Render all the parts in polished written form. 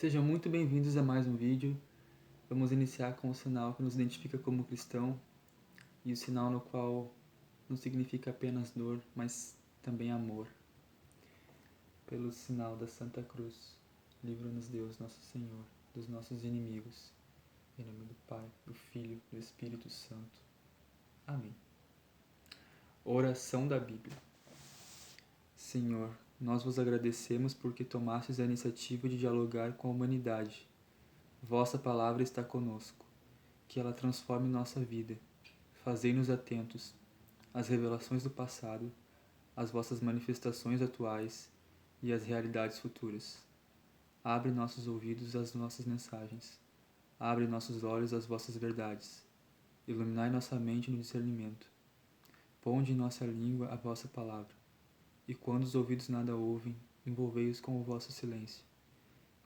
Sejam muito bem-vindos a mais um vídeo. Vamos iniciar com o sinal que nos identifica como cristão e o sinal no qual não significa apenas dor, mas também amor. Pelo sinal da Santa Cruz, livra-nos Deus, nosso Senhor, dos nossos inimigos. Em nome do Pai, do Filho e do Espírito Santo. Amém. Oração da Bíblia. Senhor, nós vos agradecemos porque tomastes a iniciativa de dialogar com a humanidade. Vossa palavra está conosco. Que ela transforme nossa vida. Fazei-nos atentos às revelações do passado, às vossas manifestações atuais e às realidades futuras. Abre nossos ouvidos às nossas mensagens. Abre nossos olhos às vossas verdades. Iluminai nossa mente no discernimento. Ponde em nossa língua a vossa palavra. E quando os ouvidos nada ouvem, envolvei-os com o vosso silêncio.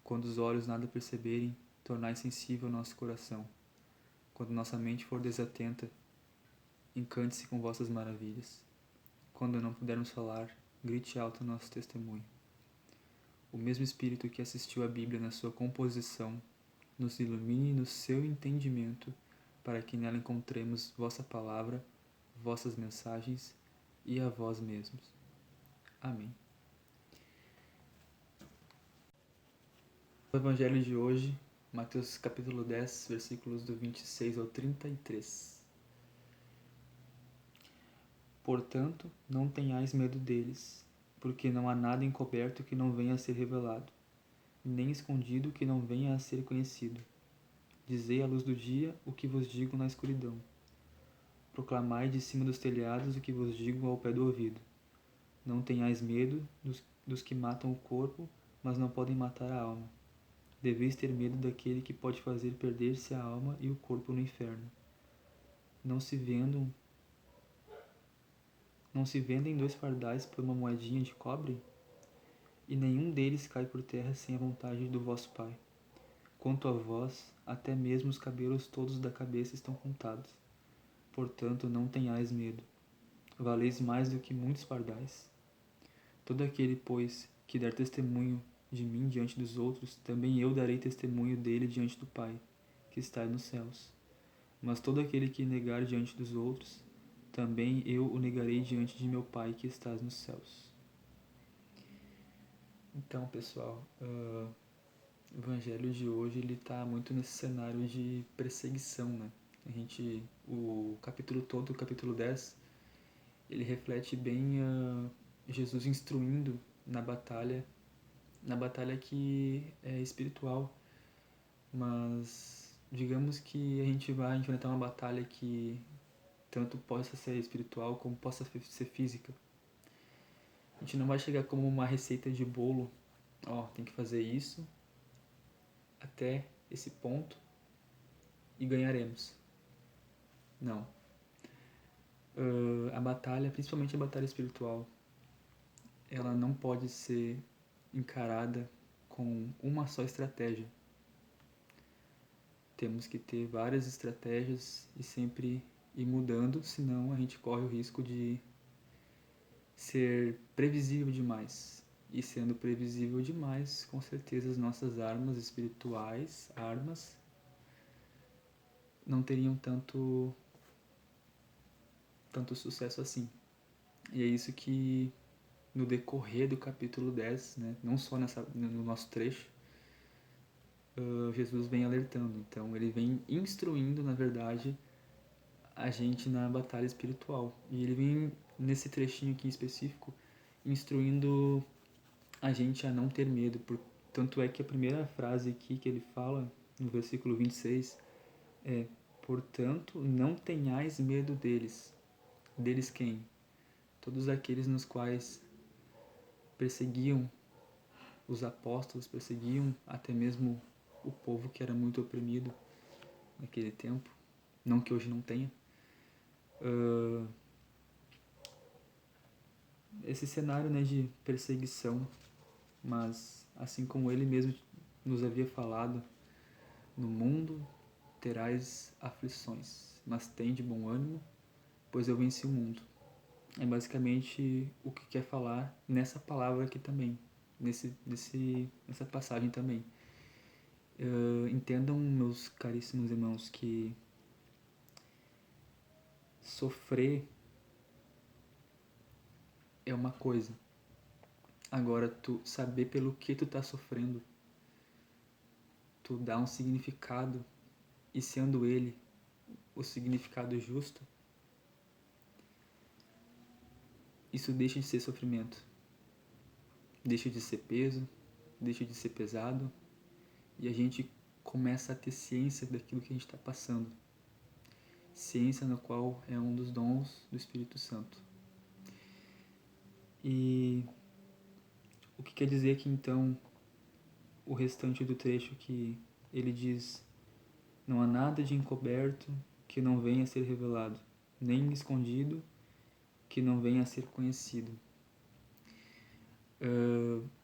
Quando os olhos nada perceberem, tornai sensível nosso coração. Quando nossa mente for desatenta, encante-se com vossas maravilhas. Quando não pudermos falar, grite alto nosso testemunho. O mesmo Espírito que assistiu a Bíblia na sua composição, nos ilumine no seu entendimento, para que nela encontremos vossa palavra, vossas mensagens e a vós mesmos. Amém. O Evangelho de hoje, Mateus capítulo 10, versículos do 26 ao 33. Portanto, não tenhais medo deles, porque não há nada encoberto que não venha a ser revelado, nem escondido que não venha a ser conhecido. Dizei à luz do dia o que vos digo na escuridão. Proclamai de cima dos telhados o que vos digo ao pé do ouvido. Não tenhais medo dos que matam o corpo, mas não podem matar a alma. Deveis ter medo daquele que pode fazer perder-se a alma e o corpo no inferno. Não se vendem 2 pardais por uma moedinha de cobre? E nenhum deles cai por terra sem a vontade do vosso Pai. Quanto a vós, até mesmo os cabelos todos da cabeça estão contados. Portanto, não tenhais medo. Valeis mais do que muitos pardais. Todo aquele, pois, que der testemunho de mim diante dos outros, também eu darei testemunho dele diante do Pai, que está nos céus. Mas todo aquele que negar diante dos outros, também eu o negarei diante de meu Pai, que está nos céus. Então, pessoal, o Evangelho de hoje ele está muito nesse cenário de perseguição, né? O capítulo todo, o capítulo 10, ele reflete bem Jesus instruindo na batalha que é espiritual, mas digamos que a gente vai enfrentar uma batalha que tanto possa ser espiritual como possa ser física. A gente não vai chegar como uma receita de bolo, tem que fazer isso até esse ponto e ganharemos. Não. A batalha, principalmente a batalha espiritual, ela não pode ser encarada com uma só estratégia. Temos que ter várias estratégias e sempre ir mudando, senão a gente corre o risco de ser previsível demais. E sendo previsível demais, com certeza as nossas armas espirituais, não teriam tanto sucesso assim. E é isso que no decorrer do capítulo 10, né, não só no nosso trecho, Jesus vem alertando. Então ele vem instruindo, na verdade, a gente na batalha espiritual. E ele vem, nesse trechinho aqui em específico, instruindo a gente a não ter medo. Tanto é que a primeira frase aqui que ele fala, no versículo 26, é: portanto, não tenhais medo deles. Deles quem? Todos aqueles nos quais perseguiam os apóstolos, perseguiam até mesmo o povo que era muito oprimido naquele tempo. Não que hoje não tenha. Esse cenário, né, de perseguição, mas assim como ele mesmo nos havia falado, no mundo terás aflições, mas tende bom ânimo, pois eu venci o mundo. É basicamente o que quer falar nessa palavra aqui também, nessa passagem também. Entendam, meus caríssimos irmãos, que sofrer é uma coisa. Agora, tu saber pelo que tu tá sofrendo, tu dá um significado, e sendo ele o significado justo, isso deixa de ser sofrimento. Deixa de ser peso, deixa de ser pesado, e a gente começa a ter ciência daquilo que a gente está passando. Ciência na qual é um dos dons do Espírito Santo. E o que quer dizer que então o restante do trecho que ele diz: não há nada de encoberto que não venha a ser revelado, nem escondido que não venha a ser conhecido.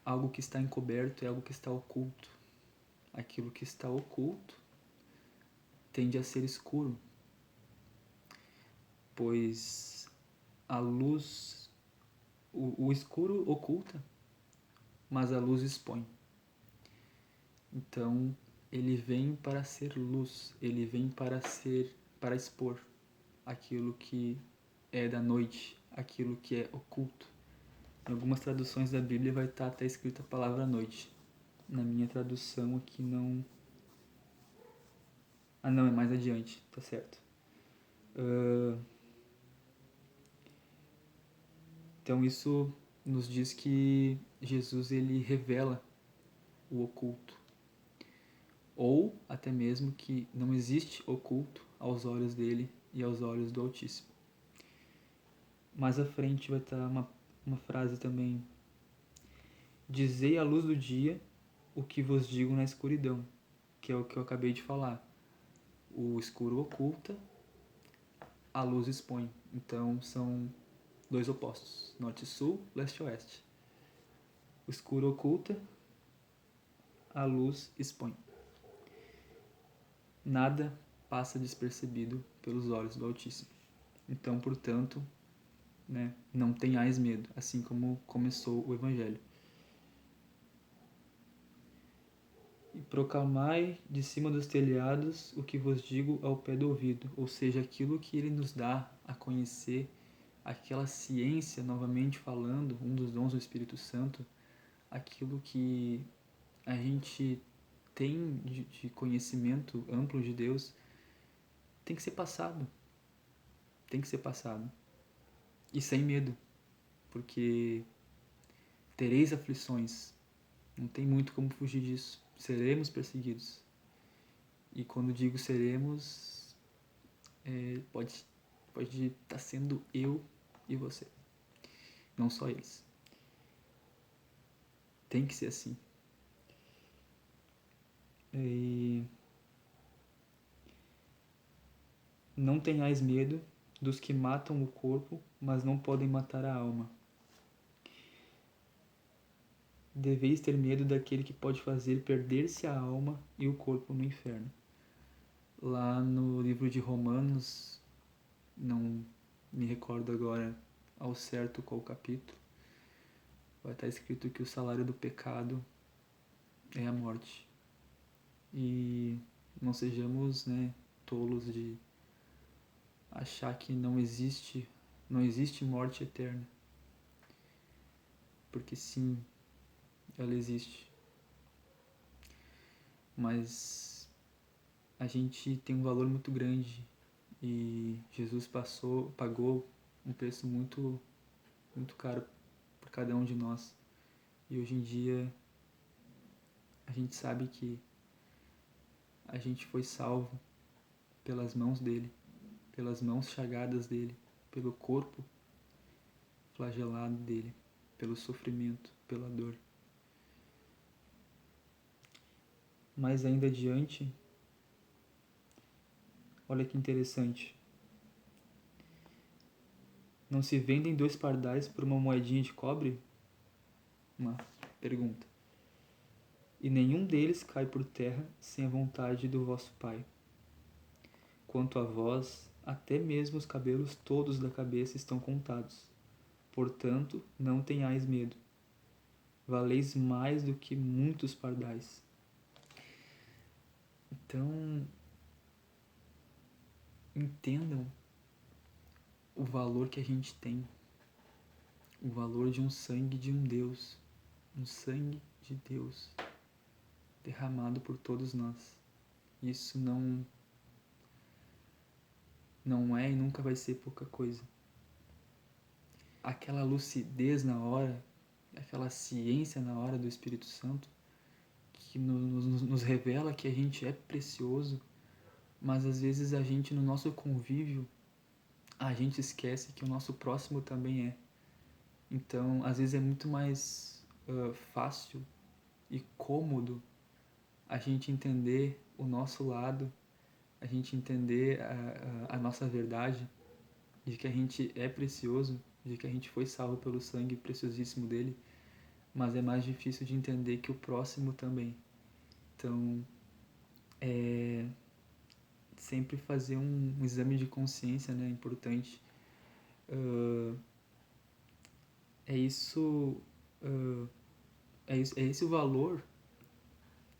Algo que está encoberto é algo que está oculto. Aquilo que está oculto tende a ser escuro, pois a luz, o escuro oculta, mas a luz expõe. Então, ele vem para ser luz, ele vem para expor aquilo que é da noite, aquilo que é oculto. Em algumas traduções da Bíblia vai estar até escrita a palavra noite. Na minha tradução aqui não... não, é mais adiante, tá certo. Então isso nos diz que Jesus ele revela o oculto. Ou até mesmo que não existe oculto aos olhos dele e aos olhos do Altíssimo. Mais à frente vai estar uma frase também: dizei à luz do dia o que vos digo na escuridão, que é o que eu acabei de falar. O escuro oculta, a luz expõe. Então são dois opostos, norte e sul, leste e oeste. O escuro oculta, a luz expõe. Nada passa despercebido pelos olhos do Altíssimo. Então, portanto, né, não tenhais medo, assim como começou o Evangelho. E proclamai de cima dos telhados o que vos digo ao pé do ouvido, ou seja, aquilo que ele nos dá a conhecer, aquela ciência, novamente falando, um dos dons do Espírito Santo, aquilo que a gente tem de conhecimento amplo de Deus, tem que ser passado. Tem que ser passado. E sem medo, porque tereis aflições. Não tem muito como fugir disso. Seremos perseguidos. E quando digo seremos, pode estar sendo eu e você. Não só eles. Tem que ser assim. E não tenhais medo dos que matam o corpo, mas não podem matar a alma. Deveis ter medo daquele que pode fazer perder-se a alma e o corpo no inferno. Lá no livro de Romanos, não me recordo agora ao certo qual capítulo, vai estar escrito que o salário do pecado é a morte. E não sejamos, né, tolos de achar que não existe morte eterna. Porque sim, ela existe. Mas a gente tem um valor muito grande e Jesus pagou um preço muito, muito caro por cada um de nós. E hoje em dia a gente sabe que a gente foi salvo pelas mãos dele, pelas mãos chagadas dele, pelo corpo flagelado dele, pelo sofrimento, pela dor. Mais ainda adiante, olha que interessante. Não se vendem 2 pardais por uma moedinha de cobre? Uma pergunta. E nenhum deles cai por terra sem a vontade do vosso Pai. Quanto a vós, até mesmo os cabelos todos da cabeça estão contados. Portanto, não tenhais medo. Valeis mais do que muitos pardais. Então, entendam o valor que a gente tem, o valor de um sangue de um Deus, um sangue de Deus derramado por todos nós. Isso não é e nunca vai ser pouca coisa. Aquela lucidez na hora, aquela ciência na hora do Espírito Santo, que nos revela que a gente é precioso, mas às vezes a gente, no nosso convívio, a gente esquece que o nosso próximo também é. Então, às vezes é muito mais fácil e cômodo a gente entender o nosso lado, a gente entender a nossa verdade, de que a gente é precioso, de que a gente foi salvo pelo sangue preciosíssimo dele, mas é mais difícil de entender que o próximo também. Então, sempre fazer um exame de consciência, né, é importante. É isso, é esse o valor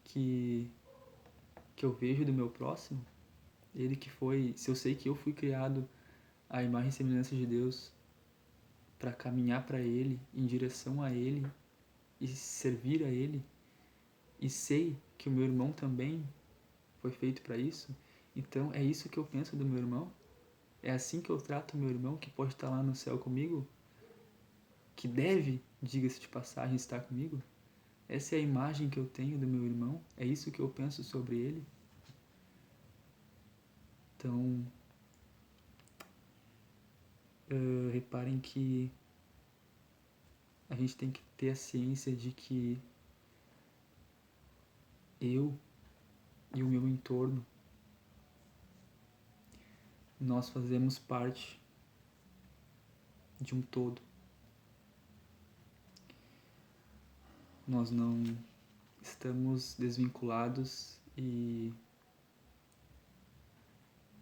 que eu vejo do meu próximo. Ele que foi, se eu sei que eu fui criado à imagem e semelhança de Deus para caminhar para Ele, em direção a Ele e servir a Ele, e sei que o meu irmão também foi feito para isso, então é isso que eu penso do meu irmão? É assim que eu trato o meu irmão que pode estar lá no céu comigo? Que deve, diga-se de passagem, estar comigo? Essa é a imagem que eu tenho do meu irmão? É isso que eu penso sobre ele? Então, reparem que a gente tem que ter a ciência de que eu e o meu entorno, nós fazemos parte de um todo. Nós não estamos desvinculados e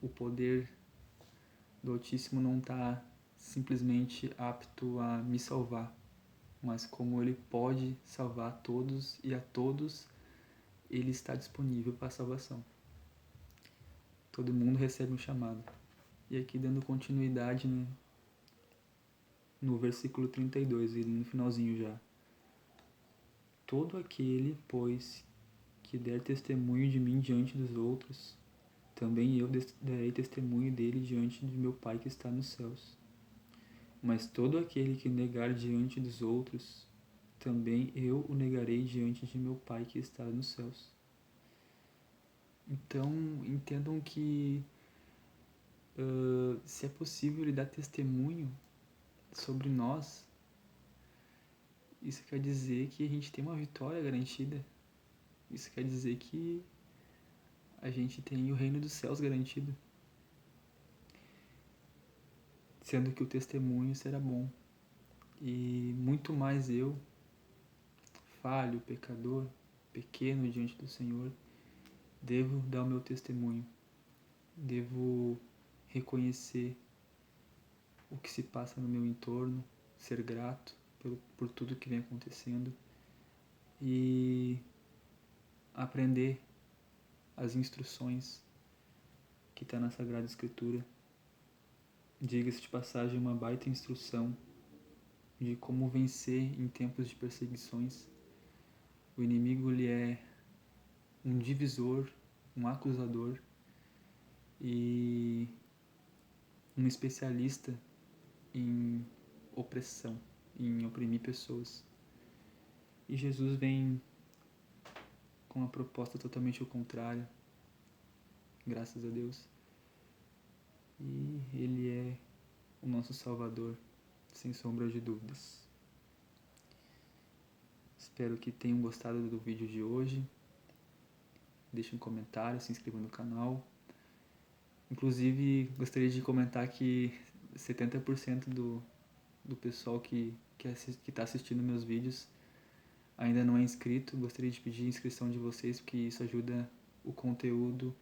o poder do Altíssimo não está simplesmente apto a me salvar, mas como ele pode salvar todos e a todos, ele está disponível para a salvação. Todo mundo recebe um chamado. E aqui dando continuidade, né, no versículo 32, e no finalzinho já. Todo aquele, pois, que der testemunho de mim diante dos outros, também eu darei testemunho dele diante de meu Pai que está nos céus. Mas todo aquele que negar diante dos outros, também eu o negarei diante de meu Pai que está nos céus. Então, entendam que se é possível ele dar testemunho sobre nós, isso quer dizer que a gente tem uma vitória garantida. Isso quer dizer que a gente tem o reino dos céus garantido. Sendo que o testemunho será bom. E muito mais eu, falho, pecador, pequeno diante do Senhor, devo dar o meu testemunho. Devo reconhecer o que se passa no meu entorno, ser grato por tudo que vem acontecendo e aprender as instruções que está na Sagrada Escritura. Diga-se de passagem, uma baita instrução de como vencer em tempos de perseguições. O inimigo ele é um divisor, um acusador e um especialista em opressão, em oprimir pessoas. E Jesus vem com uma proposta totalmente ao contrário, graças a Deus. E Ele é o nosso Salvador, sem sombra de dúvidas. Espero que tenham gostado do vídeo de hoje. Deixem um comentário, se inscrevam no canal. Inclusive, gostaria de comentar que 70% do pessoal que está assistindo meus vídeos ainda não é inscrito. Gostaria de pedir a inscrição de vocês, porque isso ajuda o conteúdo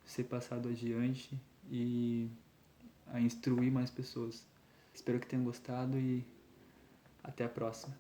a ser passado adiante e a instruir mais pessoas. Espero que tenham gostado e até a próxima.